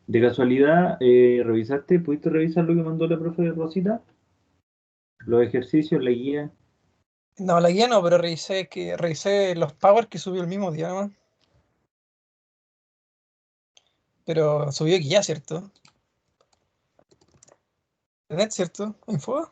De casualidad, ¿pudiste revisar lo que mandó la profe Rosita? Los ejercicios, la guía. No, la guía no, pero revisé los powers que subió el mismo día nomás. Pero subió guía, ¿cierto? ¿Internet, cierto? ¿Info?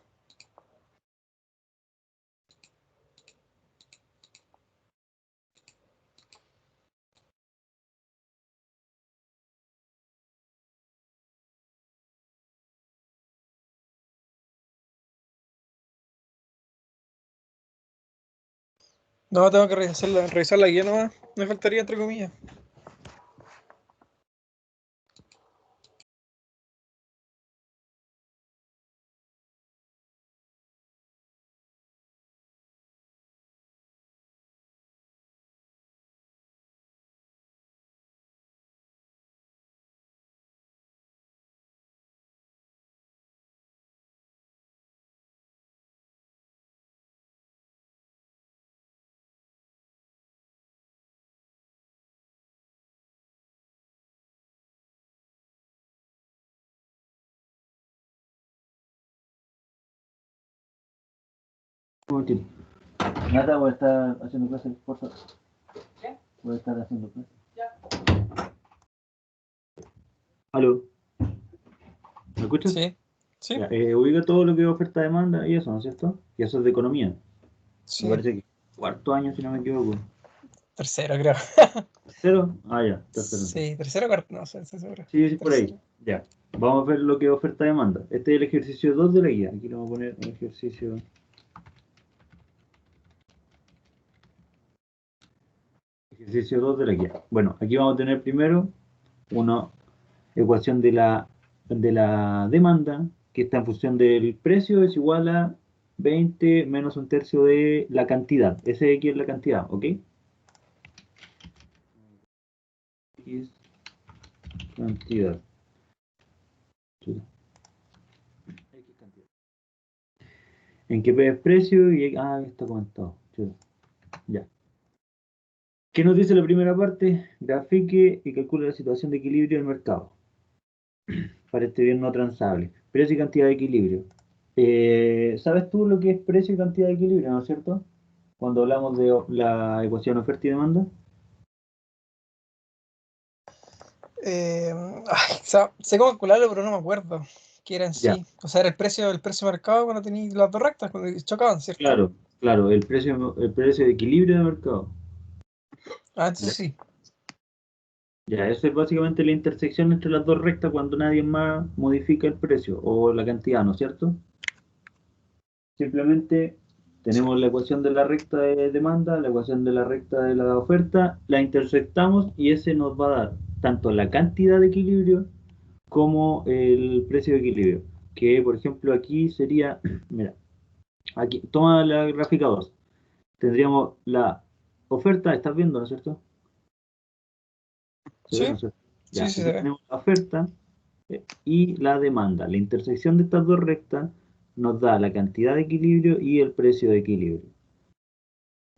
No, tengo que revisar la guía nomás. Me faltaría, entre comillas. Un momentito. Nata, voy a estar haciendo clases, por favor. ¿Qué? Voy a estar haciendo clases. Ya. ¿Aló? ¿Me escuchas? Sí, sí, Ya, ubica todo lo que es oferta-demanda y eso, ¿no es cierto? Y eso es de economía. Me sí. parece que cuarto año, si no me equivoco. Tercero, creo. ¿Tercero? Ah, ya, tercero entonces. Sí, tercero, cuarto, no sé, estoy seguro. Sí, sí, por ahí. Tercero. Ya. Vamos a ver lo que es oferta-demanda. Este es el ejercicio 2 de la guía. Aquí le vamos a poner el ejercicio 2 de la guía. Bueno, aquí vamos a tener primero una ecuación de la demanda, que está en función del precio, es igual a 20 menos un tercio de la cantidad. Ese de aquí es la cantidad, ¿ok? X cantidad. X cantidad. En que P es precio y... Ah, está comentado. Ya. ¿Qué nos dice la primera parte? Grafique y calcule la situación de equilibrio del mercado para este bien no transable. Precio y cantidad de equilibrio. ¿Sabes tú lo que es precio y cantidad de equilibrio, no es cierto? Cuando hablamos de la ecuación oferta y demanda. Sé cómo calcularlo, pero no me acuerdo qué era en Ya, sí. O sea, era el precio mercado cuando tenías las dos rectas, cuando chocaban, ¿cierto? claro, claro, el precio de equilibrio de mercado. Ah, Ya, entonces sí. ya, eso es básicamente la intersección entre las dos rectas cuando nadie más modifica el precio o la cantidad, ¿no es cierto? Simplemente tenemos la ecuación de la recta de demanda, la ecuación de la recta de la oferta, la intersectamos y ese nos va a dar tanto la cantidad de equilibrio como el precio de equilibrio. Que por ejemplo aquí sería, mira, aquí, toma la gráfica 2. Tendríamos la oferta, ¿estás viendo, no es cierto? ¿Se ve, no Sí, es cierto? sí, Ya, sí se aquí ve. tenemos la oferta y la demanda. La intersección de estas dos rectas nos da la cantidad de equilibrio y el precio de equilibrio.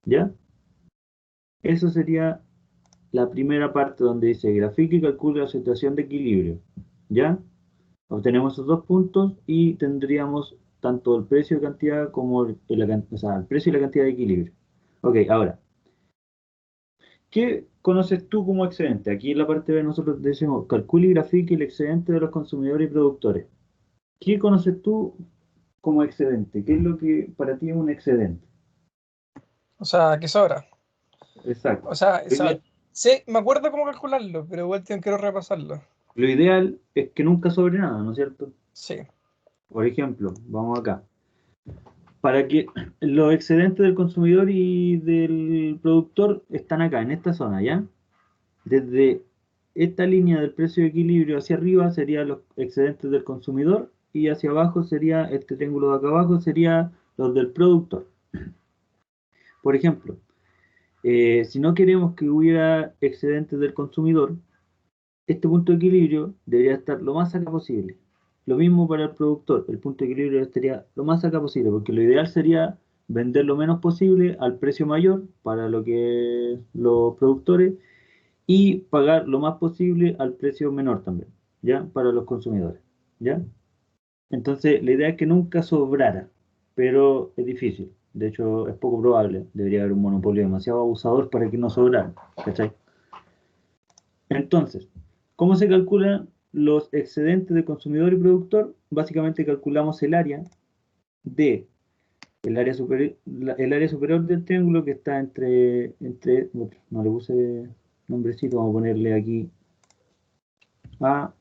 ¿Ya? Eso sería la primera parte donde dice grafique y calcule la situación de equilibrio. ¿Ya? Obtenemos esos dos puntos y tendríamos tanto el precio de cantidad como o sea, el precio y la cantidad de equilibrio. Ok, ahora, ¿qué conoces tú como excedente? Aquí en la parte B nosotros decimos calcule y grafique el excedente de los consumidores y productores. ¿Qué conoces tú como excedente? ¿Qué es lo que para ti es un excedente? O sea, que sobra. Exacto. O sea, sí, me acuerdo cómo calcularlo, pero igual quiero repasarlo. Lo ideal es que nunca sobre nada, ¿no es cierto? Sí, Por ejemplo, vamos acá. Para que los excedentes del consumidor y del productor están acá, en esta zona, ¿ya? Desde esta línea del precio de equilibrio hacia arriba serían los excedentes del consumidor y hacia abajo sería, este triángulo de acá abajo sería los del productor. Por ejemplo, si no queremos que hubiera excedentes del consumidor, este punto de equilibrio debería estar lo más acá posible. Lo mismo para el productor, el punto de equilibrio estaría lo más acá posible, porque lo ideal sería vender lo menos posible al precio mayor para lo que los productores y pagar lo más posible al precio menor también. ¿ya? Para los consumidores, ¿ya? Entonces, la idea es que nunca sobrara, pero es difícil. De hecho, es poco probable. Debería haber un monopolio demasiado abusador para que no sobrara, ¿cachai? Entonces, ¿cómo se calculan los excedentes de consumidor y productor? Básicamente calculamos el área de el área superior del triángulo que está no le puse nombrecito, vamos a ponerle aquí A.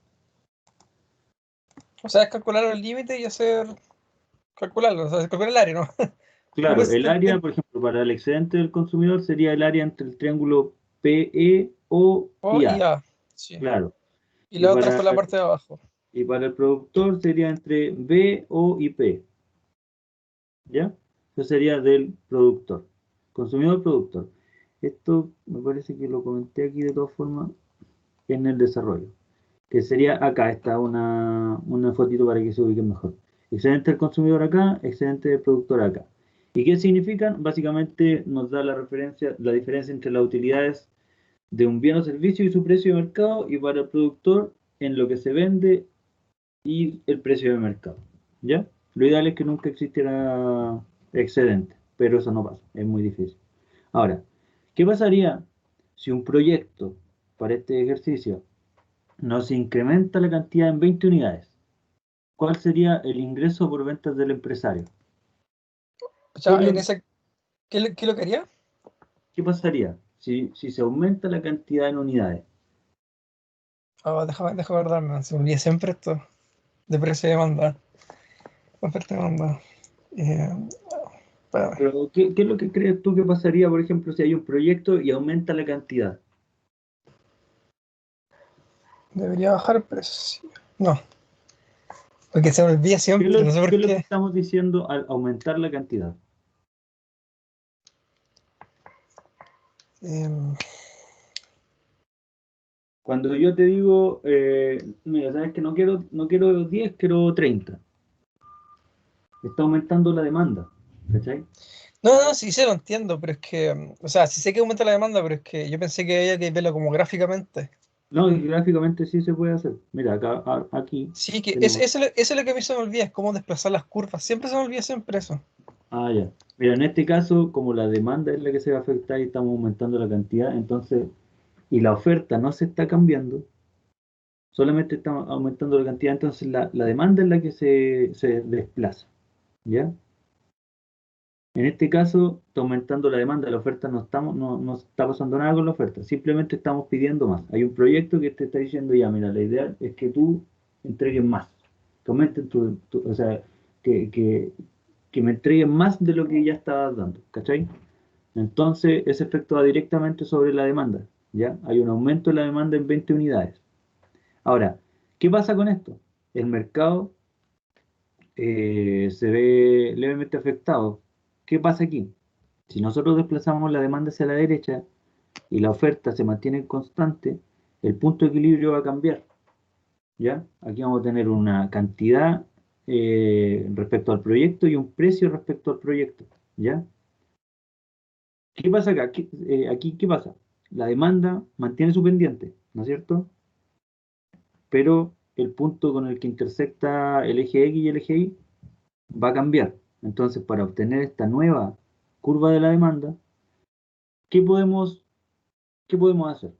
O sea, es calcular el límite y calcularlo, o sea, calcular el área, ¿no? ¿Cómo Claro, es el área, por ejemplo, para el excedente del consumidor sería el área entre el triángulo PE, O O y y A. A, sí. Claro. Y Y la otra para, fue la parte de abajo. y para el productor sería entre B, O y P. ¿Ya? Eso sería del productor. Consumidor, productor. Esto me parece que lo comenté aquí de todas formas en el desarrollo. Que sería acá, está una fotito para que se ubiquen mejor. Excedente del consumidor acá, excedente del productor acá. ¿Y qué significan? Básicamente nos da la referencia, la diferencia entre las utilidades de un bien o servicio y su precio de mercado, y para el productor en lo que se vende y el precio de mercado. ¿Ya? Lo ideal es que nunca existiera excedente, pero eso no pasa, es muy difícil. Ahora, ¿qué pasaría si un proyecto para este ejercicio nos incrementa la cantidad en 20 unidades? ¿Cuál sería el ingreso por ventas del empresario? O ¿Qué, es sea, lo en que- ese, ¿qué lo quería? qué pasaría si se aumenta la cantidad en unidades? Oh, déjame acordarme, se me olvida siempre esto de precio y demanda. Oferta y demanda. Eh, Espérame. Pero, ¿qué es lo que crees tú que pasaría, por ejemplo, si hay un proyecto y aumenta la cantidad? Debería bajar el precio. No, porque se me olvida ¿Qué es siempre, lo, no sé qué por es lo que qué. estamos diciendo al aumentar la cantidad? Eh, Cuando yo te digo, mira, sabes que no quiero 10, quiero 30. Está aumentando la demanda, ¿cachai? no, sí se lo entiendo, pero es que, o sea, sí sé que aumenta la demanda, pero es que yo pensé que había que verlo como gráficamente. No, y gráficamente sí se puede hacer. Mira, acá, aquí Sí, que tenemos. eso es lo que a mí se me olvida, es cómo desplazar las curvas. Siempre se me olvida siempre eso. Ah, ya. Mira, en este caso, como la demanda es la que se va a afectar y estamos aumentando la cantidad, entonces, y la oferta no se está cambiando, solamente estamos aumentando la cantidad, entonces la demanda es la que se desplaza, ¿ya? En este caso, está aumentando la demanda, la oferta no está pasando nada con la oferta, simplemente estamos pidiendo más. Hay un proyecto que te está diciendo ya, mira, la idea es que tú entregues más, que aumenten o sea, que, que, que me entreguen más de lo que ya estabas dando, ¿cachai? Entonces, ese efecto va directamente sobre la demanda, ¿ya? Hay un aumento de la demanda en 20 unidades. Ahora, ¿qué pasa con esto? El mercado se ve levemente afectado. ¿Qué pasa aquí? Si nosotros desplazamos la demanda hacia la derecha y la oferta se mantiene constante, el punto de equilibrio va a cambiar, ¿ya? Aquí vamos a tener una cantidad respecto al proyecto y un precio respecto al proyecto, ¿ya? ¿Qué pasa acá? Aquí, ¿qué pasa? La demanda mantiene su pendiente, ¿no es cierto? Pero el punto con el que intersecta el eje X y el eje Y va a cambiar. Entonces, para obtener esta nueva curva de la demanda, ¿qué podemos, qué podemos hacer?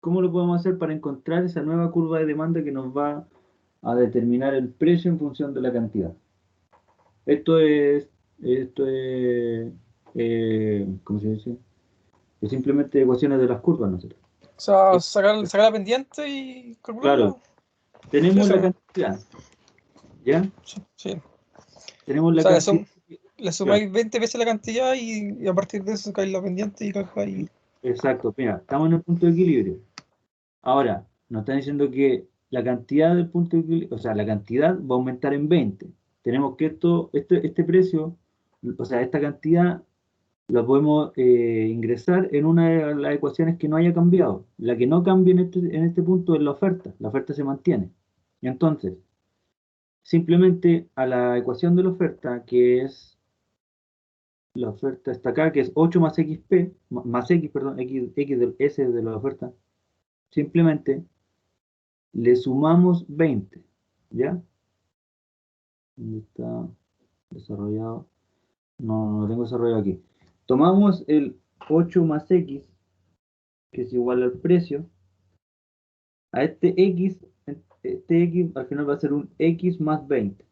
¿Cómo lo podemos hacer para encontrar esa nueva curva de demanda que nos va a determinar el precio en función de la cantidad? Esto es, ¿cómo se dice? Es simplemente ecuaciones de las curvas, ¿no es cierto? O sea, Eh, sacar la pendiente y Claro, calcularlo. Sí, tenemos sí, la cantidad, ¿ya? sí, sí. O Tenemos la sea, cantidad, le claro, sumáis 20 veces la cantidad y a partir de eso sacáis la pendiente y calculáis. exacto. Mira, estamos en el punto de equilibrio. Ahora, nos están diciendo que la cantidad del punto de equilibrio, o sea, la cantidad va a aumentar en 20. Tenemos que este precio, o sea, esta cantidad la podemos ingresar en una de las ecuaciones que no haya cambiado. La que no cambia en este punto es la oferta. La oferta se mantiene. Y entonces, simplemente a la ecuación de la oferta, que es la oferta está acá, que es 8 más XP, más X, perdón, X del S de la oferta. simplemente le sumamos 20, ¿ya? ¿Dónde está desarrollado? No lo tengo desarrollado aquí. Tomamos el 8 más x, que es igual al precio, a este x al final va a ser un x más 20,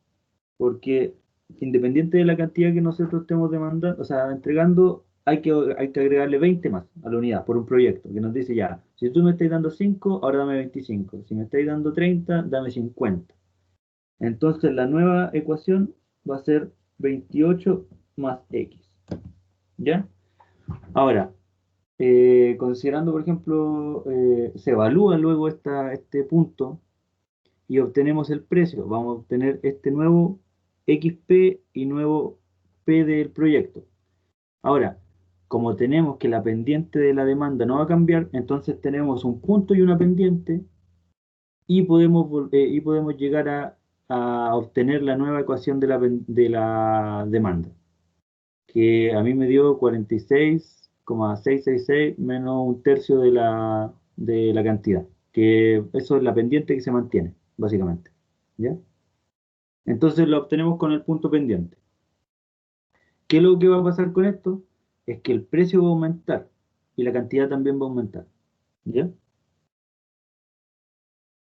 porque independiente de la cantidad que nosotros estemos demandando, o sea, entregando, hay que agregarle 20 más a la unidad por un proyecto, que nos dice ya, si tú me estás dando 5, ahora dame 25, si me estás dando 30, dame 50. Entonces la nueva ecuación va a ser 28 más x, ¿ya? Ahora, considerando, por ejemplo, se evalúa luego este punto y obtenemos el precio. Vamos a obtener este nuevo XP y nuevo P del proyecto. Ahora, como tenemos que la pendiente de la demanda no va a cambiar, entonces tenemos un punto y una pendiente y podemos llegar a obtener la nueva ecuación de la demanda, que a mí me dio 46,666 menos un tercio de la cantidad, que eso es la pendiente que se mantiene, básicamente. ¿Ya? Entonces lo obtenemos con el punto pendiente. ¿Qué es lo que va a pasar con esto? Es que el precio va a aumentar y la cantidad también va a aumentar. ¿Ya?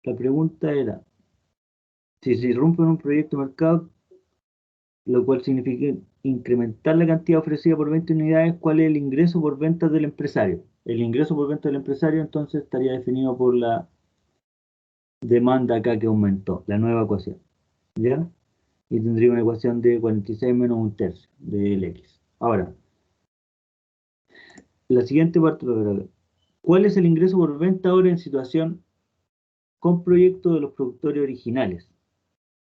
La pregunta era, si se irrumpe en un proyecto de mercado, lo cual significa incrementar la cantidad ofrecida por 20 unidades, ¿cuál es el ingreso por ventas del empresario? El ingreso por venta del empresario entonces estaría definido por la demanda acá que aumentó, la nueva ecuación, ¿ya? Y tendría una ecuación de 46 menos un tercio del X. Ahora, la siguiente parte, ¿cuál es el ingreso por venta ahora en situación con proyecto de los productores originales?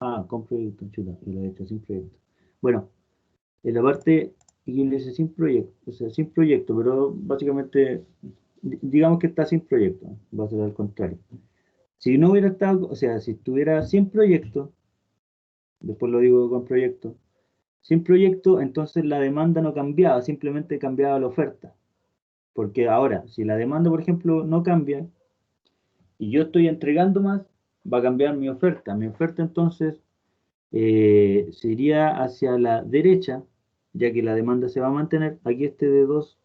Ah, con proyecto, chuta, y lo he hecho sin proyecto. Bueno, en la parte, y le dice sin proyecto, o sea, sin proyecto, pero básicamente, digamos que está sin proyecto, va a ser al contrario. Si no hubiera estado, o sea, si estuviera sin proyecto, después lo digo con proyecto, sin proyecto, entonces la demanda no cambiaba, simplemente cambiaba la oferta. Porque ahora, si la demanda, por ejemplo, no cambia y yo estoy entregando más, va a cambiar mi oferta. Mi oferta entonces se iría hacia la derecha, ya que la demanda se va a mantener. Aquí este de 2,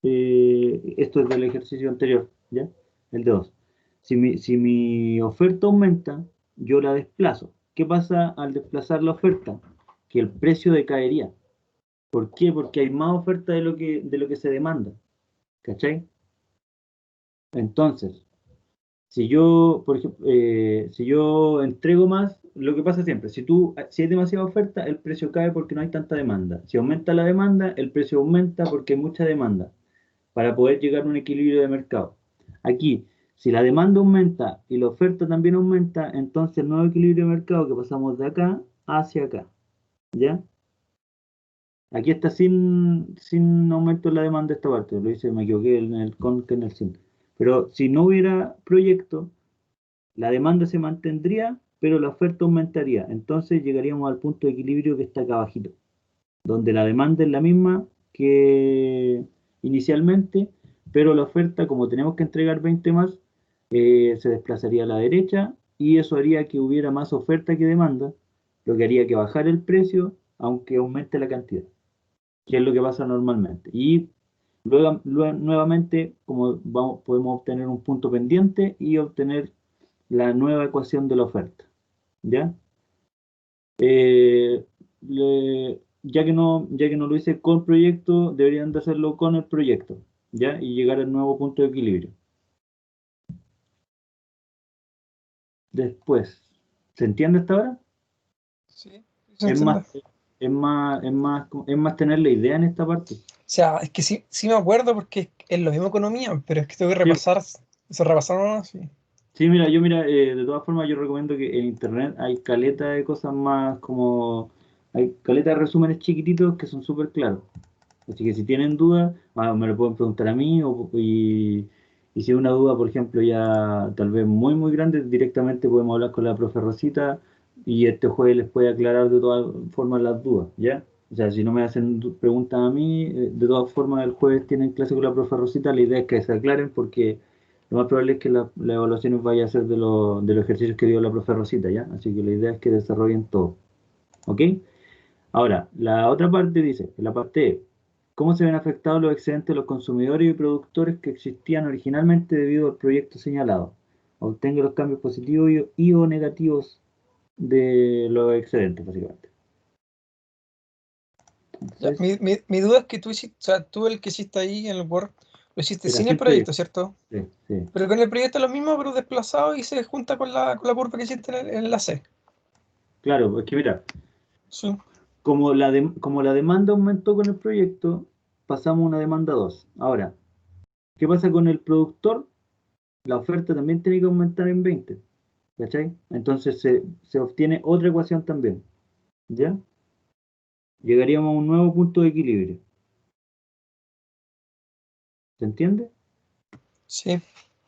esto es del ejercicio anterior, ¿ya? El de 2. Si mi oferta aumenta, yo la desplazo. ¿Qué pasa al desplazar la oferta? Que el precio decaería. ¿Por qué? Porque hay más oferta de lo que se demanda. ¿Cachai? Entonces, si yo, por ejemplo, si yo entrego más, lo que pasa siempre, si hay demasiada oferta, el precio cae porque no hay tanta demanda. Si aumenta la demanda, el precio aumenta porque hay mucha demanda, para poder llegar a un equilibrio de mercado. Aquí, si la demanda aumenta y la oferta también aumenta, entonces el nuevo equilibrio de mercado que pasamos de acá hacia acá, ¿ya? Aquí está sin aumento en la demanda esta parte, lo hice, me equivoqué en el con que en el sin. Pero si no hubiera proyecto, la demanda se mantendría, pero la oferta aumentaría. Entonces llegaríamos al punto de equilibrio que está acá abajito, donde la demanda es la misma que inicialmente, pero la oferta, como tenemos que entregar 20 más, se desplazaría a la derecha y eso haría que hubiera más oferta que demanda, lo que haría que bajara el precio, aunque aumente la cantidad, que es lo que pasa normalmente. Y luego nuevamente, como podemos obtener un punto pendiente y obtener la nueva ecuación de la oferta, ¿ya? Eh, ya que no lo hice con proyecto, deberían de hacerlo con el proyecto, ¿ya? Y llegar al nuevo punto de equilibrio. Después, ¿se entiende hasta ahora? Sí, se Es entiende. más, es más tener la idea en esta parte. O sea, es que sí, sí me acuerdo porque es lo mismo economía, pero es que tengo que Sí, repasar, se repasaron, ¿no? Sí. sí, mira, de todas formas yo recomiendo que en internet hay caleta de cosas más como, hay caleta de resúmenes chiquititos que son súper claros. Así que si tienen dudas, me lo pueden preguntar a mí y si es una duda, por ejemplo, ya tal vez muy, muy grande, directamente podemos hablar con la profe Rosita y este jueves les puede aclarar de todas formas las dudas, ¿ya? O sea, si no me hacen preguntas a mí, de todas formas el jueves tienen clase con la profe Rosita, la idea es que se aclaren porque lo más probable es que la evaluación vaya a ser de los ejercicios que dio la profe Rosita, ¿ya? Así que la idea es que desarrollen todo, ¿ok? Ahora, la otra parte dice, en la parte E, ¿cómo se ven afectados los excedentes de los consumidores y productores que existían originalmente debido al proyecto señalado? Obtenga los cambios positivos y o negativos de los excedentes, básicamente. Ya, Entonces, mi duda es que tú hiciste, o sea, tú el que hiciste ahí en el Word, lo hiciste era sin el sin proyecto, proyecto. ¿cierto? Sí, sí. Pero con el proyecto es lo mismo, pero desplazado y se junta con la curva que hiciste en la C. Claro, es que mira, Sí, como la demanda aumentó con el proyecto, pasamos a una demanda 2. Ahora, ¿qué pasa con el productor? La oferta también tiene que aumentar en 20, ¿cachai? Entonces se obtiene otra ecuación también, ¿ya? Llegaríamos a un nuevo punto de equilibrio. ¿Se entiende? sí,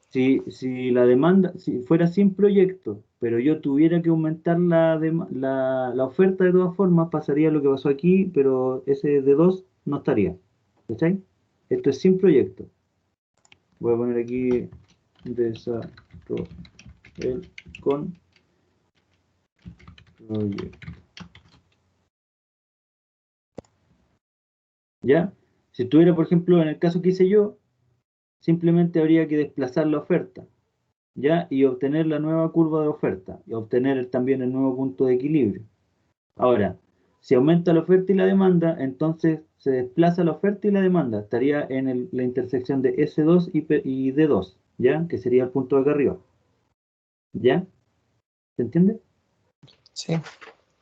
Si la demanda, si fuera sin proyecto, pero yo tuviera que aumentar la oferta de todas formas, pasaría lo que pasó aquí, pero ese de 2 no estaría. ¿Cachai? Esto es sin proyecto. Voy a poner aquí desarrollo con proyecto. ¿Ya? Si estuviera, por ejemplo, en el caso que hice yo, simplemente habría que desplazar la oferta, ¿ya? Y obtener la nueva curva de oferta, y obtener también el nuevo punto de equilibrio. Ahora, si aumenta la oferta y la demanda, entonces se desplaza la oferta y la demanda. Estaría en la intersección de S2 y D2, ¿ya? Que sería el punto de acá arriba. ¿Ya? ¿Se entiende? sí.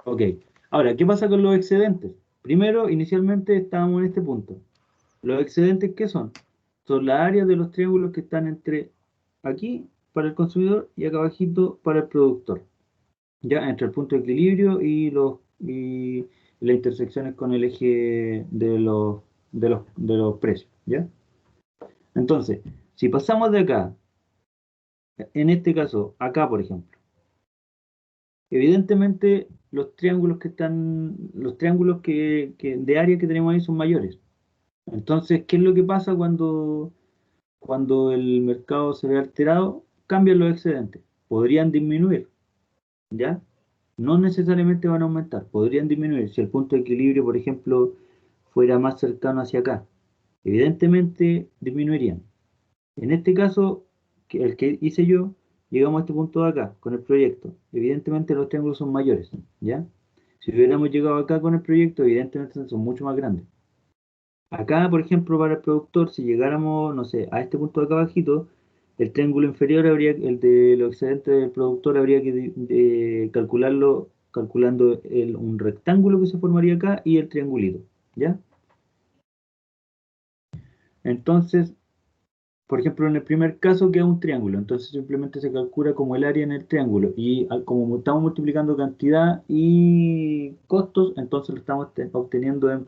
Ok. Ahora, ¿qué pasa con los excedentes? Primero, inicialmente estábamos en este punto. ¿Los excedentes qué son? Son las áreas de los triángulos que están entre aquí para el consumidor y acá abajito para el productor. Ya entre el punto de equilibrio y las intersecciones con el eje de los precios, ¿ya? Entonces, si pasamos de acá, en este caso, acá por ejemplo, evidentemente los triángulos de área que tenemos ahí son mayores. Entonces, ¿qué es lo que pasa cuando el mercado se ve alterado? Cambian los excedentes, podrían disminuir, ¿ya? No necesariamente van a aumentar, podrían disminuir si el punto de equilibrio, por ejemplo, fuera más cercano hacia acá. Evidentemente disminuirían. En este caso, el que hice yo, llegamos a este punto de acá con el proyecto. Evidentemente los triángulos son mayores, ¿ya? Si hubiéramos llegado acá con el proyecto, evidentemente son mucho más grandes. Acá, por ejemplo, para el productor, si llegáramos, no sé, a este punto de acá abajito, el triángulo inferior el de los excedentes del productor habría que calcularlo calculando un rectángulo que se formaría acá y el triangulito, ¿ya? Entonces, por ejemplo, en el primer caso queda un triángulo, entonces simplemente se calcula como el área en el triángulo y como estamos multiplicando cantidad y costos, entonces lo estamos obteniendo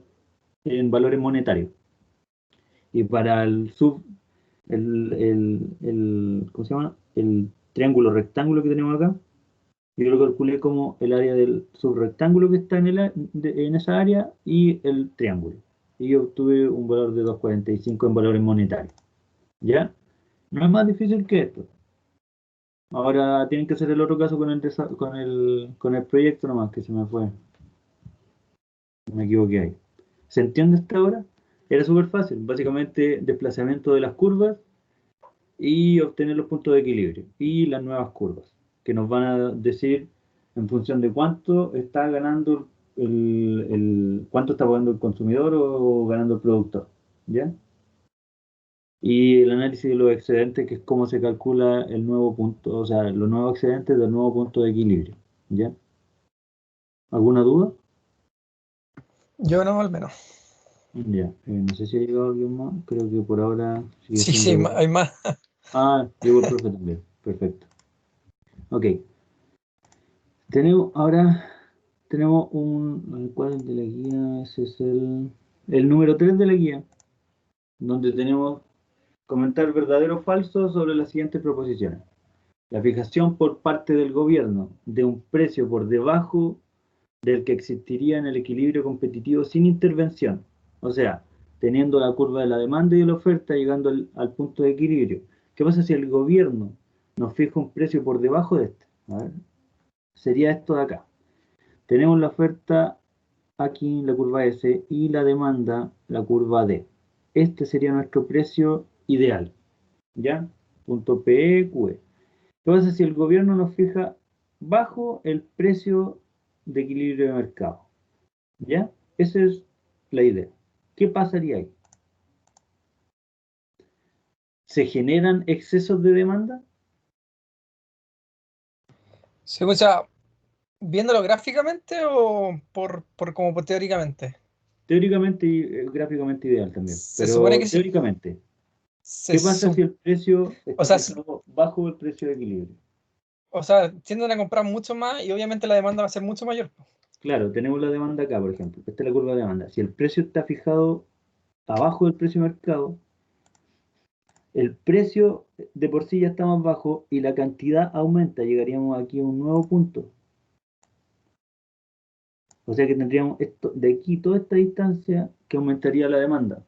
en valores monetarios. Y para ¿cómo se llama? El triángulo rectángulo que tenemos acá, yo lo calculé como el área del subrectángulo que está en esa área y el triángulo. Y yo obtuve un valor de 2,45 en valores monetarios. ¿Ya? No es más difícil que esto. Ahora tienen que hacer el otro caso con el proyecto nomás, que se me fue. Me equivoqué ahí. ¿Se entiende hasta ahora? Era súper fácil. Básicamente, desplazamiento de las curvas y obtener los puntos de equilibrio y las nuevas curvas, que nos van a decir en función de cuánto está ganando cuánto está pagando el consumidor o ganando el productor, ¿ya? Y el análisis de los excedentes, que es cómo se calcula el nuevo punto, o sea, los nuevos excedentes del nuevo punto de equilibrio, ¿ya? ¿Alguna duda? Yo no, al menos. Ya, no sé si ha llegado alguien más, creo que por ahora sigue Sí, sí, siendo... hay más. Ah, llegó el profe también, perfecto. Ok, ahora tenemos ¿cuál de la guía? Ese es el número 3 de la guía, donde tenemos comentar verdadero o falso sobre las siguientes proposiciones. La fijación por parte del gobierno de un precio por debajo del que existiría en el equilibrio competitivo sin intervención. O sea, teniendo la curva de la demanda y de la oferta llegando al punto de equilibrio, ¿Qué pasa si el gobierno nos fija un precio por debajo de este? A ver, sería esto de acá. Tenemos la oferta aquí, la curva S, y la demanda, la curva D. Este sería nuestro precio ideal, ¿ya? Punto PE, QE. ¿Qué pasa si el gobierno nos fija bajo el precio de equilibrio de mercado? ¿Ya? Esa es la idea. ¿Qué pasaría ahí? ¿Se generan excesos de demanda? Sí, o sea, ¿viéndolo gráficamente o como por teóricamente? Teóricamente y gráficamente ideal también, Se supone pero que sí. teóricamente, Se ¿qué pasa si su- el precio o está sea, fijado bajo el precio de equilibrio? o sea, tienden a comprar mucho más y obviamente la demanda va a ser mucho mayor. Claro, tenemos la demanda acá, por ejemplo. Esta es la curva de demanda. Si el precio está fijado abajo del precio de mercado, el precio de por sí ya está más bajo y la cantidad aumenta. Llegaríamos aquí a un nuevo punto. O sea que tendríamos esto, de aquí toda esta distancia que aumentaría la demanda.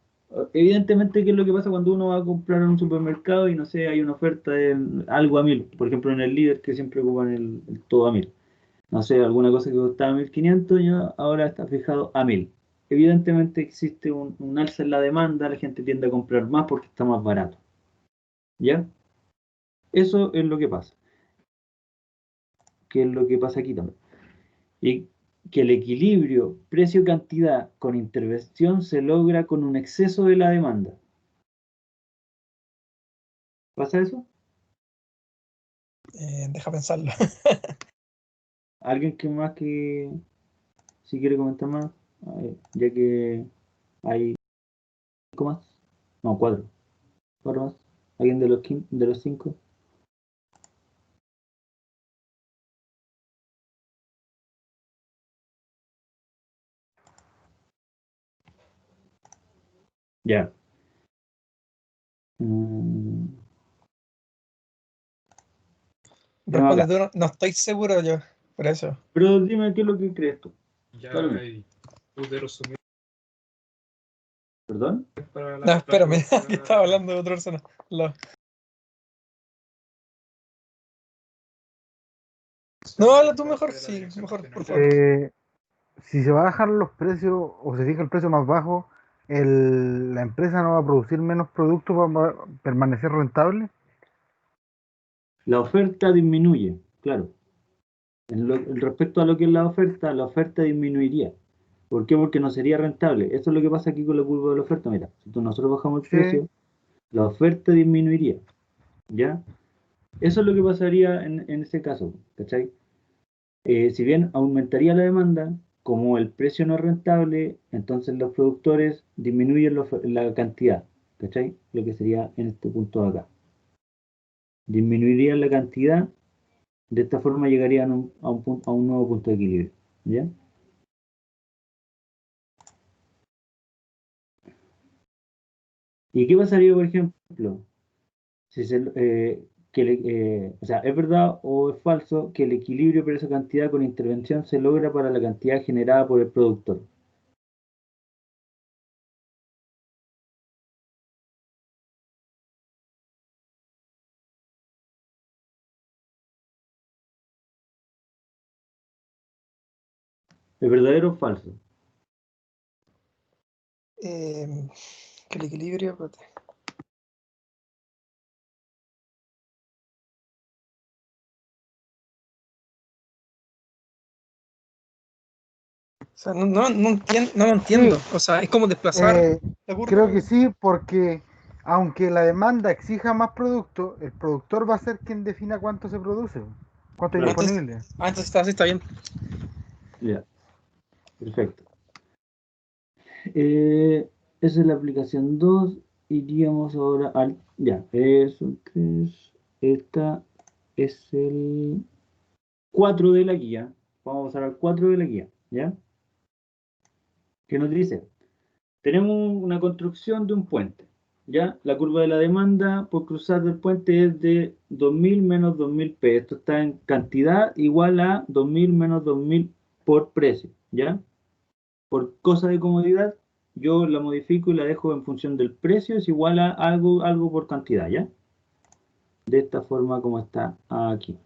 Evidentemente, ¿qué es lo que pasa cuando uno va a comprar en un supermercado y no sé, hay una oferta de algo a 1000? Por ejemplo, en el líder que siempre ocupan el todo a 1000. No sé, alguna cosa que costaba 1500 ya ahora está fijado a 1000. Evidentemente existe un alza en la demanda, la gente tiende a comprar más porque está más barato. ¿Ya? Eso es lo que pasa. ¿Qué es lo que pasa aquí también? Y que el equilibrio precio-cantidad con intervención se logra con un exceso de la demanda. ¿Pasa eso? Deja pensarlo. ¿Alguien que más que si quiere comentar más? Ya que hay 5 más. No, 4. 4 más. ¿Alguien de los 5? Ya. Mm, tenemos Responde acá. tú, no, no estoy seguro yo, por eso. Pero dime qué es lo que crees tú. Ya Da lo mismo. hay pude resumir ¿Perdón? para No, espérame, para que estaba hablando de otra persona. No, habla tú mejor, sí, mejor, por favor. Si se bajan los precios o se fija el precio más bajo, la empresa no va a producir menos productos para permanecer rentable. La oferta disminuye, claro. Respecto a lo que es la oferta disminuiría. ¿Por qué? Porque no sería rentable. Eso es lo que pasa aquí con la curva de la oferta. Mira, si nosotros bajamos el Sí, precio, la oferta disminuiría. ¿Ya? Eso es lo que pasaría en ese caso. ¿Cachai? Si bien aumentaría la demanda, como el precio no es rentable, entonces los productores disminuyen la cantidad. ¿Cachai? Lo que sería en este punto de acá. Disminuirían la cantidad, de esta forma llegarían a un nuevo punto de equilibrio. ¿Ya? ¿Y qué pasaría, por ejemplo, si o sea, es verdad o es falso que el equilibrio precio-cantidad con intervención se logra para la cantidad generada por el productor? ¿Es verdadero o falso? Que el equilibrio, espérate. O sea, no lo entiendo. sí, O sea, es como desplazar eh, la curva. creo que sí, porque aunque la demanda exija más producto, el productor va a ser quien defina cuánto se produce, cuánto hay Ah, Claro, entonces, disponible. así está bien. ya, perfecto. Eh, Esa es la aplicación 2. Iríamos ahora al... Ya, eso, 3. Esta es el 4 de la guía. Vamos a pasar al 4 de la guía, ¿ya? ¿Qué nos dice? Tenemos una construcción de un puente, ¿ya? La curva de la demanda por cruzar del puente es de 2000 menos 2000p. Esto está en cantidad igual a 2000 menos 2000 por precio, ¿ya? Por cosa de comodidad, yo la modifico y la dejo en función del precio, es igual a algo por cantidad, ¿ya? de esta forma como está aquí.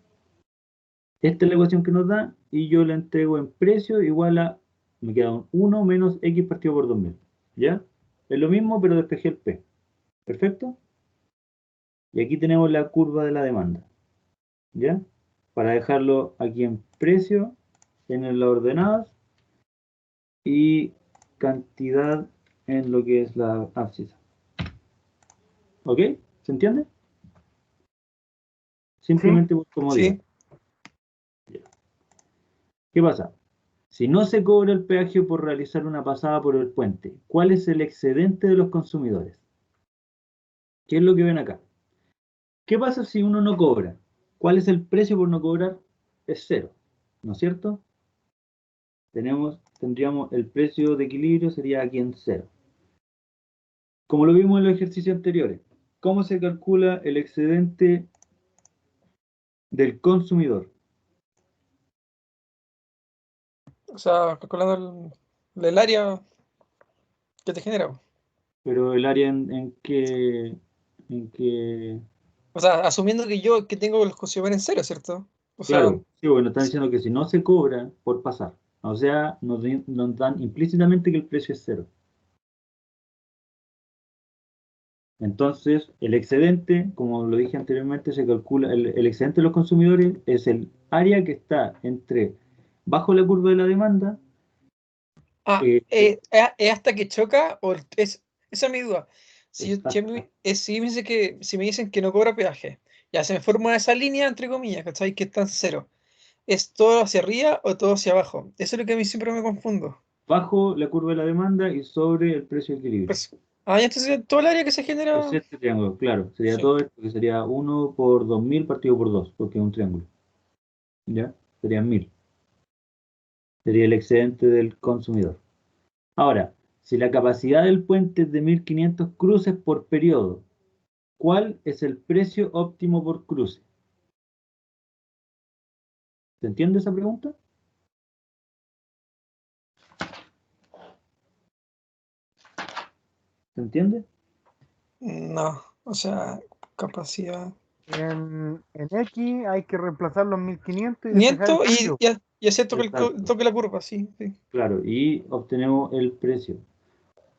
Esta es la ecuación que nos da y yo la entrego en precio igual a, me queda un 1 menos X partido por 2000. ¿Ya? Es lo mismo, pero despejé el P. ¿Perfecto? Y aquí tenemos la curva de la demanda. ¿Ya? Para dejarlo aquí en precio, en las ordenadas, y cantidad en lo que es la abscisa. ¿Ok? ¿Se entiende? Sí, Simplemente por comodidad. Sí. ¿Qué pasa? Si no se cobra el peaje por realizar una pasada por el puente, ¿cuál es el excedente de los consumidores? ¿Qué es lo que ven acá? ¿Qué pasa si uno no cobra? ¿Cuál es el precio por no cobrar? Es cero, ¿no es cierto? Tendríamos el precio de equilibrio sería aquí en cero. Como lo vimos en los ejercicios anteriores, ¿cómo se calcula el excedente del consumidor? O sea, calculando el área que te genera. Pero el área en que, O sea, asumiendo que yo que tengo los consumidores en cero, ¿cierto? O sea, claro, sí, bueno, están diciendo que si no se cobra por pasar, o sea, nos dan implícitamente que el precio es cero. Entonces, el excedente, como lo dije anteriormente, se calcula, el excedente de los consumidores es el área que está entre bajo la curva de la demanda. eh, ¿es hasta que choca o esa es mi duda? exacta. Si me dicen que no cobra peaje, ya se me forma esa línea entre comillas, ¿cachai? Que está en cero. ¿Es todo hacia arriba o todo hacia abajo? Eso es lo que a mí siempre me confundo. Bajo la curva de la demanda y sobre el precio de equilibrio. Pues, ya entonces todo el área que se Es genera. este triángulo, claro, sería Sí. todo esto, que sería 1 por 2000 partido por 2 porque es un triángulo. ¿Ya? Serían 1000. Sería el excedente del consumidor. Ahora, si la capacidad del puente es de 1500 cruces por periodo, ¿cuál es el precio óptimo por cruce? ¿Se entiende esa pregunta? ¿Se entiende? No, o sea, capacidad. en X hay que reemplazar los 1500 y despejar el Miento precio. y acepto Exacto, toque la curva, sí, sí. claro, y obtenemos el precio.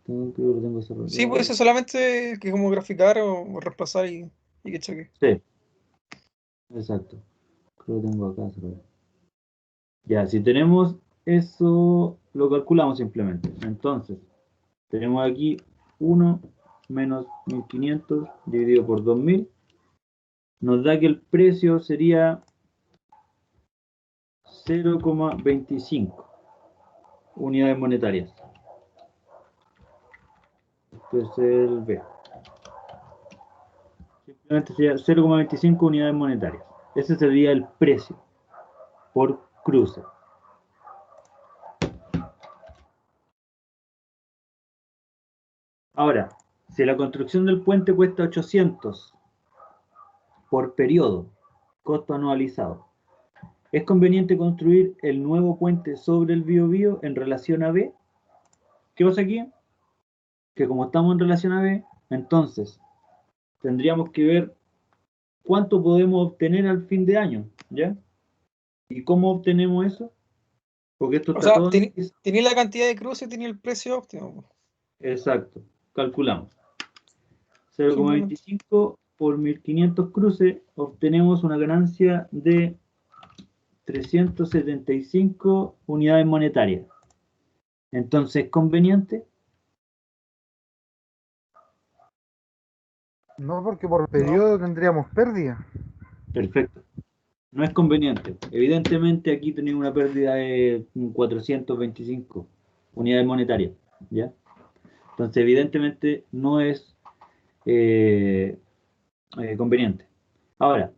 Creo que lo tengo Sí, pues desarrollado. eso solamente que como graficar o reemplazar y que choque. Sí, exacto. Creo que lo tengo acá desarrollado. Ya, si tenemos eso, lo calculamos simplemente. Entonces, tenemos aquí 1 menos 1500 dividido por 2000. Nos da que el precio sería 0,25 unidades monetarias. Este es el B. Simplemente sería 0,25 unidades monetarias. Ese sería el precio por cruce. Ahora, si la construcción del puente cuesta 800 por periodo, costo anualizado, ¿es conveniente construir el nuevo puente sobre el Biobío en relación a B? ¿Qué pasa aquí? Que como estamos en relación a B, entonces tendríamos que ver cuánto podemos obtener al fin de año, ¿ya? ¿Y cómo obtenemos eso? Porque esto O está sea, todo analizado. tenía la cantidad de cruces y tenía el precio óptimo. Exacto, calculamos. Simplemente. 0,25 por 1500 cruces, obtenemos una ganancia de 375 unidades monetarias. Entonces, ¿conveniente? No, porque por No. periodo tendríamos pérdida. Perfecto. No es conveniente. Evidentemente aquí tenemos una pérdida de 425 unidades monetarias, ¿ya? Entonces, evidentemente no es eh, conveniente. Ahora,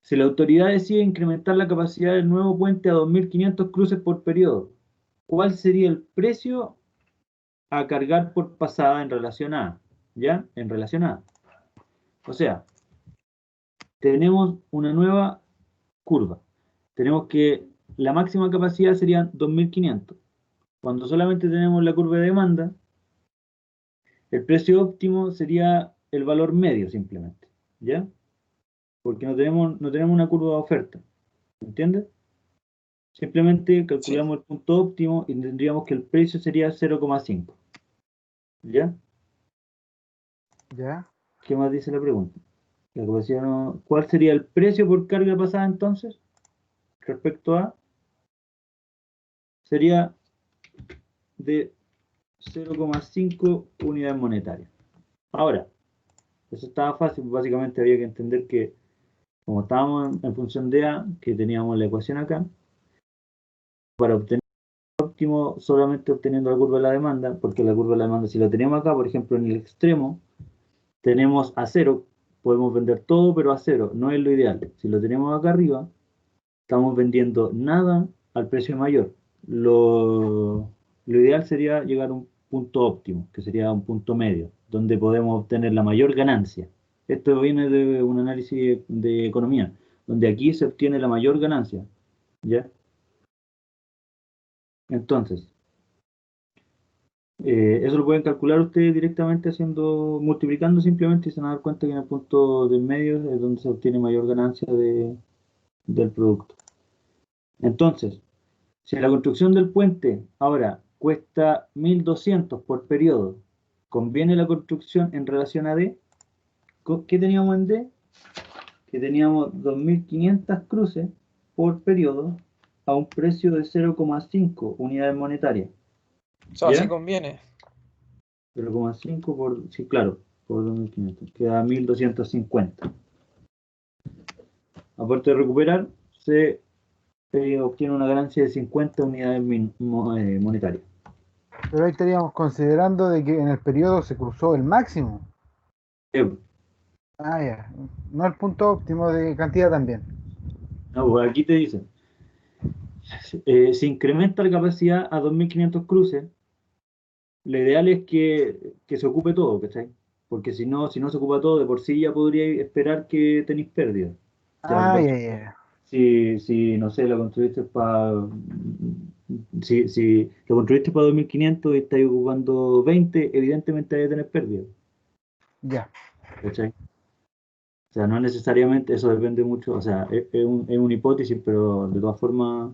si la autoridad decide incrementar la capacidad del nuevo puente a 2.500 cruces por periodo, ¿cuál sería el precio a cargar por pasada en relación a? ¿Ya? En relación a. O sea, tenemos una nueva curva. Tenemos que la máxima capacidad serían 2.500. Cuando solamente tenemos la curva de demanda, el precio óptimo sería el valor medio simplemente. ¿Ya? porque no tenemos una curva de oferta. ¿Entiendes? Simplemente Sí. calculamos el punto óptimo y tendríamos que el precio sería 0,5. ¿Ya? ¿Ya? ¿Qué más dice la pregunta? La capacidad ¿Cuál sería el precio por carga pasada entonces? Respecto a, sería de 0,5 unidades monetarias. Ahora, eso estaba fácil, básicamente había que entender que como estábamos en función de A, que teníamos la ecuación acá, para obtener el óptimo solamente obteniendo la curva de la demanda, porque la curva de la demanda si la tenemos acá, por ejemplo en el extremo, tenemos a cero, podemos vender todo pero a cero, no es lo ideal. Si lo tenemos acá arriba, estamos vendiendo nada al precio mayor. Lo ideal sería llegar a un punto óptimo, que sería un punto medio, donde podemos obtener la mayor ganancia. Esto viene de un análisis de economía, donde aquí se obtiene la mayor ganancia. ¿Ya? Entonces, eso lo pueden calcular ustedes directamente multiplicando simplemente y se van a dar cuenta que en el punto del medio es donde se obtiene mayor ganancia del producto. Entonces, si la construcción del puente ahora cuesta 1.200 por periodo, ¿conviene la construcción en relación a D? ¿Qué teníamos en D? Que teníamos 2.500 cruces por periodo a un precio de 0,5 unidades monetarias. O sea, sí ¿Ya? conviene. 0,5 sí, claro, por 2.500. Queda 1.250. Aparte de recuperar, se obtiene una ganancia de 50 unidades monetarias. Pero ahí estaríamos considerando de que en el periodo se cruzó el máximo. Eh, Ah, ya. No el punto óptimo de cantidad también. No, pues aquí te dicen, se incrementa la capacidad a 2.500 cruces. Lo ideal es que se ocupe todo, ¿cachai? Porque si no se ocupa todo, de por sí ya podría esperar que tenéis pérdidas. O sea, Ah, ya, ya. si no sé, lo construiste para. Si lo construiste para 2.500 y estáis ocupando 20, evidentemente hay que tener pérdidas. Ya. ¿Cachai? O sea, no necesariamente, eso depende mucho, o sea, es una hipótesis, pero de todas formas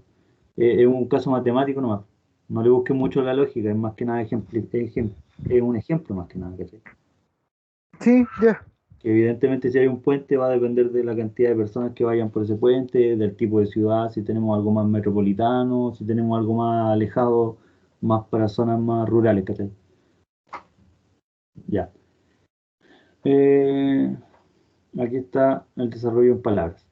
es un caso matemático nomás. No le busques mucho la lógica, es más que nada es un ejemplo más que nada, ¿cachai? Sí, ya. Que evidentemente si hay un puente va a depender de la cantidad de personas que vayan por ese puente, del tipo de ciudad, si tenemos algo más metropolitano, si tenemos algo más alejado, más para zonas más rurales, ¿cachai? Ya. Eh, Aquí está el desarrollo en palabras,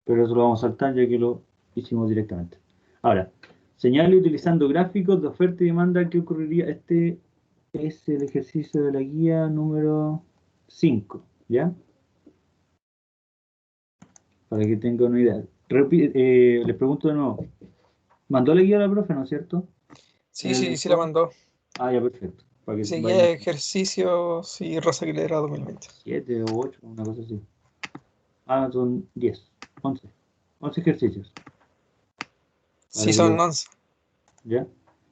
pero eso lo vamos a saltar ya que lo hicimos directamente. Ahora, señale utilizando gráficos de oferta y demanda qué ocurriría. Este es el ejercicio de la guía número 5, ¿ya? Para que tengan una idea. Les pregunto de nuevo. ¿Mandó la guía a la profe, no es cierto? Sí, En el sí, sí la mentor. mandó. Ah, ya, perfecto. Para que vayan Seguía ejercicios y Rosa Aguilera 2020. 7 o 8, una cosa así. Ah, son 10, 11. 11 ejercicios. Sí, Para que son los, 11. ¿Ya?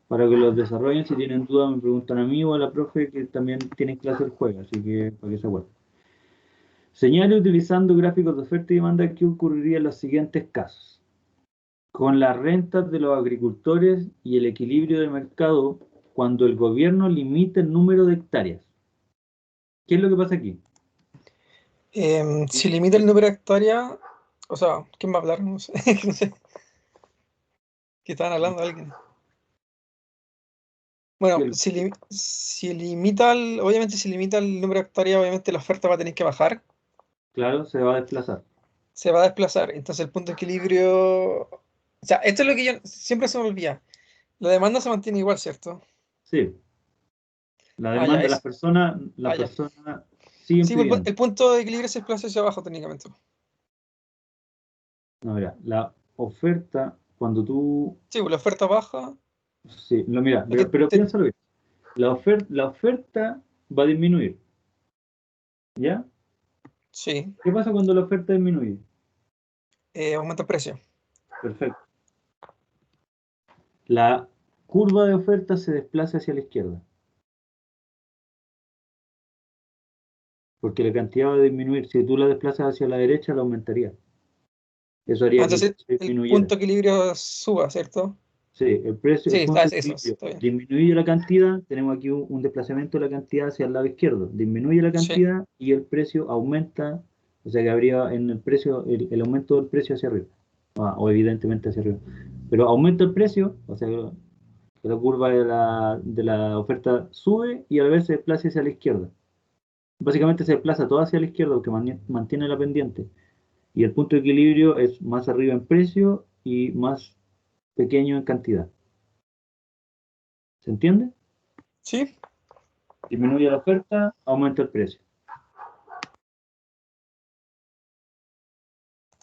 Para que los desarrollen. Si tienen dudas, me preguntan a mí o a la profe que también tienen clase el jueves, así que para que se acuerden. Señale utilizando gráficos de oferta y demanda qué ocurriría en los siguientes casos. Con las rentas de los agricultores y el equilibrio de mercado cuando el gobierno limita el número de hectáreas. ¿Qué es lo que pasa aquí? Si limita el número de hectáreas, o sea, ¿quién va a hablar? No sé, no sé. ¿Qué estaban hablando de alguien? Que Bueno, si limita obviamente si limita el número de hectáreas, obviamente la oferta va a tener que bajar, claro, se va a desplazar. se va a desplazar. Entonces el punto de equilibrio. O sea, esto es lo que yo siempre se me olvida. La demanda se mantiene igual, ¿cierto? Sí, la Ah, ya, demanda, las ah, ya. personas siguen Sí, pues pidiendo. el punto de equilibrio se desplaza hacia abajo técnicamente. No, mira, la oferta, cuando tú, Sí, pues la oferta baja. sí, no, mira, Es que pero piénsalo bien, la oferta va a disminuir, ¿ya? sí, ¿Qué pasa cuando la oferta disminuye? aumenta el precio. Perfecto. La curva de oferta se desplaza hacia la izquierda. porque la cantidad va a disminuir. Si tú la desplazas hacia la derecha, la aumentaría. Eso haría que el Entonces precio el disminuyera. punto de equilibrio suba, ¿cierto? Sí, el precio, Sí, el punto de eso, equilibrio está bien. disminuye la cantidad, tenemos aquí un desplazamiento de la cantidad hacia el lado izquierdo, disminuye la Sí. cantidad y el precio aumenta, o sea que habría en el precio, el aumento del precio hacia arriba, o evidentemente hacia arriba, pero aumenta el precio, o sea que la curva de la oferta sube y a la vez se desplaza hacia la izquierda. Básicamente se desplaza todo hacia la izquierda porque mantiene la pendiente y el punto de equilibrio es más arriba en precio y más pequeño en cantidad. ¿Se entiende? Sí. Disminuye la oferta, aumenta el precio.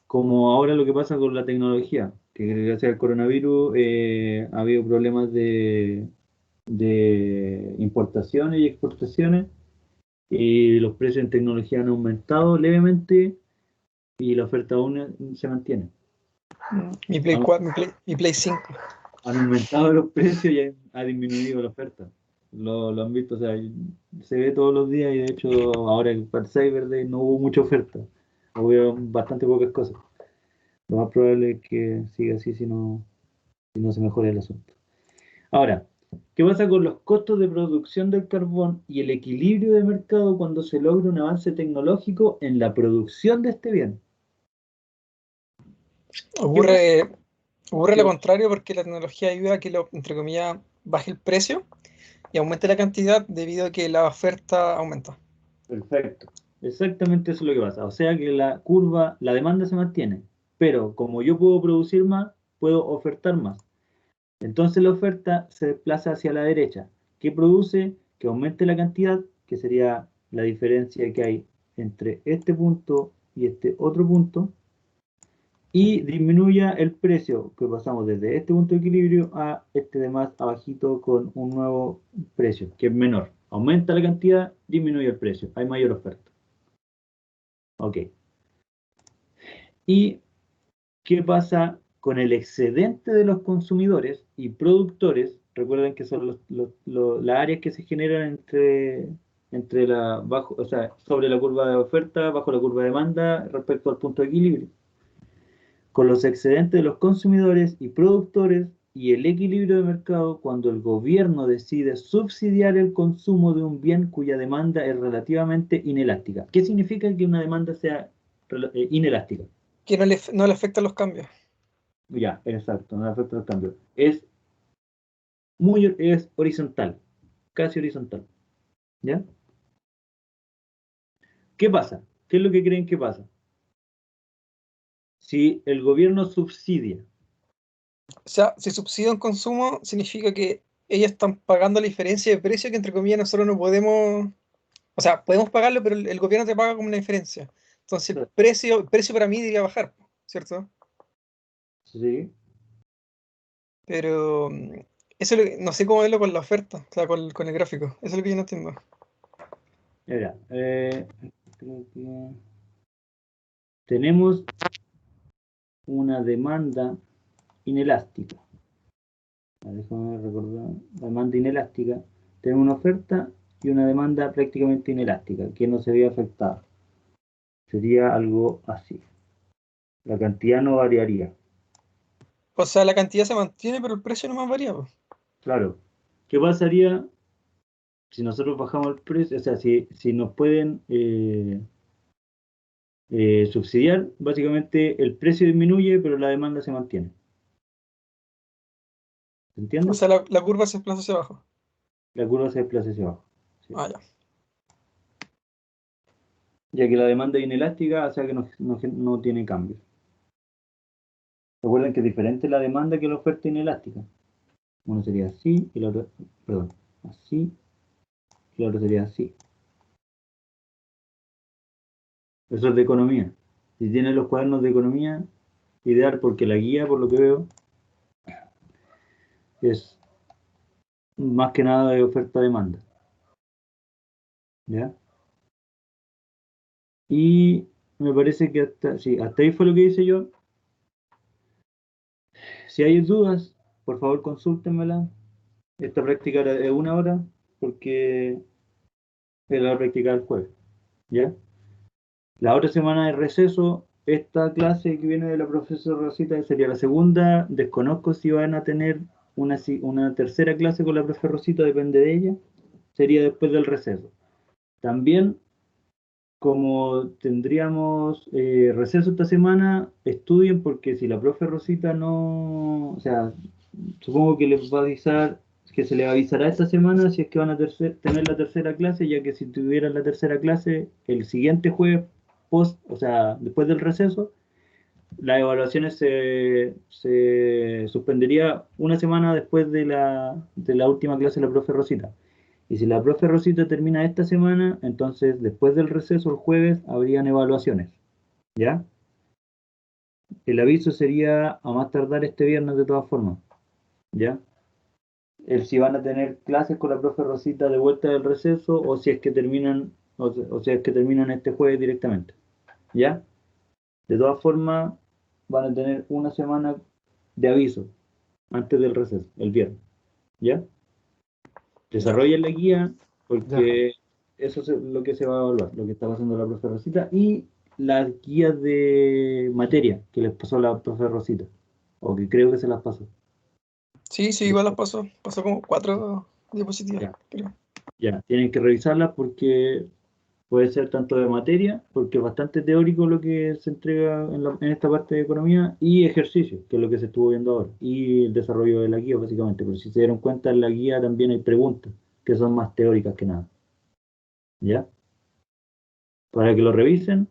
Como ahora lo que pasa con la tecnología, que gracias al coronavirus ha habido problemas de importaciones y exportaciones y los precios en tecnología han aumentado levemente y la oferta aún se mantiene. Mi Play Han, 4, mi Play 5. han aumentado los precios y ha disminuido la oferta. Lo han visto, o sea, se ve todos los días y de hecho ahora para el Cyber Day no hubo mucha oferta, hubo bastante pocas cosas. Lo más probable es que siga así si no se mejora el asunto. Ahora, ¿qué pasa con los costos de producción del carbón y el equilibrio de mercado cuando se logra un avance tecnológico en la producción de este bien? ¿Qué pasa? Ocurre, ocurre ¿Qué lo pasa? contrario porque la tecnología ayuda a que, entre comillas, baje el precio y aumente la cantidad debido a que la oferta aumenta. Perfecto. Exactamente eso es lo que pasa. O sea que la curva, la demanda se mantiene, pero como yo puedo producir más, puedo ofertar más. Entonces la oferta se desplaza hacia la derecha, que produce que aumente la cantidad, que sería la diferencia que hay entre este punto y este otro punto, y disminuya el precio, que pasamos desde este punto de equilibrio a este de más abajito con un nuevo precio, que es menor. Aumenta la cantidad, disminuye el precio, hay mayor oferta. Ok. ¿Y qué pasa con el excedente de los consumidores y productores? Recuerden que son las áreas que se generan entre o sea, sobre la curva de oferta, bajo la curva de demanda, respecto al punto de equilibrio. Con los excedentes de los consumidores y productores y el equilibrio de mercado cuando el gobierno decide subsidiar el consumo de un bien cuya demanda es relativamente inelástica. ¿Qué significa que una demanda sea inelástica? Que no le afectan los cambios. Ya, exacto, no afecta el cambio. Es horizontal, casi horizontal. ¿Ya? ¿Qué pasa? ¿Qué es lo que creen que pasa? Si el gobierno subsidia, O sea, si subsidia un consumo, significa que ellos están pagando la diferencia de precio que, entre comillas, nosotros no podemos. O sea, podemos pagarlo, pero el gobierno te paga como una diferencia. Entonces, el precio para mí debería bajar, ¿cierto? ¿sí? Pero eso no sé cómo verlo con la oferta, o sea, con el gráfico. Eso es lo que yo no entiendo. Mira, creo que tenemos una demanda inelástica. Déjame recordar. Demanda inelástica. Tenemos una oferta y una demanda prácticamente inelástica, que no se ve afectada. Sería algo así. La cantidad no variaría. O sea, la cantidad se mantiene, pero el precio no más varía, po. Claro. ¿Qué pasaría si nosotros bajamos el precio? O sea, si nos pueden subsidiar, básicamente el precio disminuye, pero la demanda se mantiene. ¿Se O entiende? sea, la curva se desplaza hacia abajo. La curva se desplaza hacia abajo. Sí. Ah, ya. Ya que la demanda es inelástica, o sea que no tiene cambios. Recuerden que es diferente la demanda que la oferta inelástica. Uno sería así y la otra, perdón, así y la otra sería así. Eso es de economía. Si tienen los cuadernos de economía, ideal porque la guía, por lo que veo, es más que nada de oferta-demanda. ¿Ya? Y me parece que sí, hasta ahí fue lo que hice yo. Si hay dudas, por favor consúltenmela. Esta práctica era de 1 hora porque era la práctica del jueves. ¿ya? La otra semana de receso, esta clase que viene de la profesora Rosita, que sería la segunda, desconozco si van a tener una tercera clase con la profesora Rosita, depende de ella, sería después del receso. También, como tendríamos receso esta semana, estudien porque si la profe Rosita no, o sea, supongo que les va a avisar, que se les avisará esta semana si es que van a tener la tercera clase, ya que si tuvieran la tercera clase el siguiente jueves o sea, después del receso, las evaluaciones se suspendería una semana después de la última clase de la profe Rosita. Y si la profe Rosita termina esta semana, entonces después del receso, el jueves, habrían evaluaciones. ¿Ya? El aviso sería a más tardar este viernes de todas formas. ¿Ya? Si van a tener clases con la profe Rosita de vuelta del receso o si es que terminan, o si es que terminan este jueves directamente. ¿Ya? De todas formas, van a tener una semana de aviso antes del receso, el viernes. ¿Ya? Desarrollen la guía Ya. porque eso es lo que se va a evaluar, lo que está pasando la profe Rosita y las guías de materia que les pasó la profe Rosita, o que creo que se las pasó. Sí, igual las pasó. Pasó como 4 diapositivas, Ya, creo. ya, tienen que revisarlas porque puede ser tanto de materia, porque es bastante teórico lo que se entrega en esta parte de economía, y ejercicio, que es lo que se estuvo viendo ahora, y el desarrollo de la guía, básicamente. Pero si se dieron cuenta, en la guía también hay preguntas que son más teóricas que nada. ¿Ya? Para que lo revisen.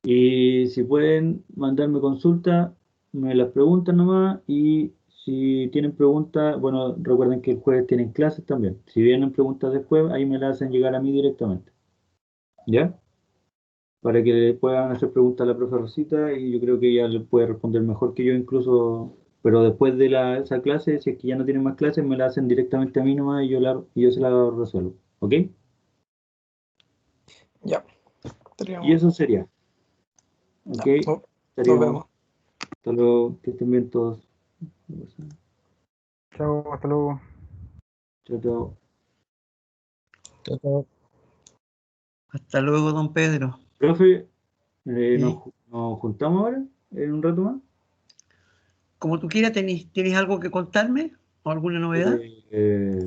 Y si pueden mandarme consultas, me las preguntan nomás. Y si tienen preguntas, bueno, recuerden que el jueves tienen clases también. Si vienen preguntas después, ahí me las hacen llegar a mí directamente. ¿Ya? Para que le puedan hacer preguntas a la profe Rosita y yo creo que ella le puede responder mejor que yo incluso. Pero después de esa clase, si es que ya no tienen más clases, me la hacen directamente a mí nomás y yo se la resuelvo. ¿Ok? Ya, Y estaríamos. eso sería. ¿Ok? Ya, nos Estaríamos. vemos. Hasta luego. Que estén bien todos. Chao, hasta luego. Chao, chao. Chao, chao. Hasta luego, don Pedro. Profe, ¿Eh? nos juntamos ahora, en un rato más. Como tú quieras, ¿tienes algo que contarme? ¿O alguna novedad? Eh,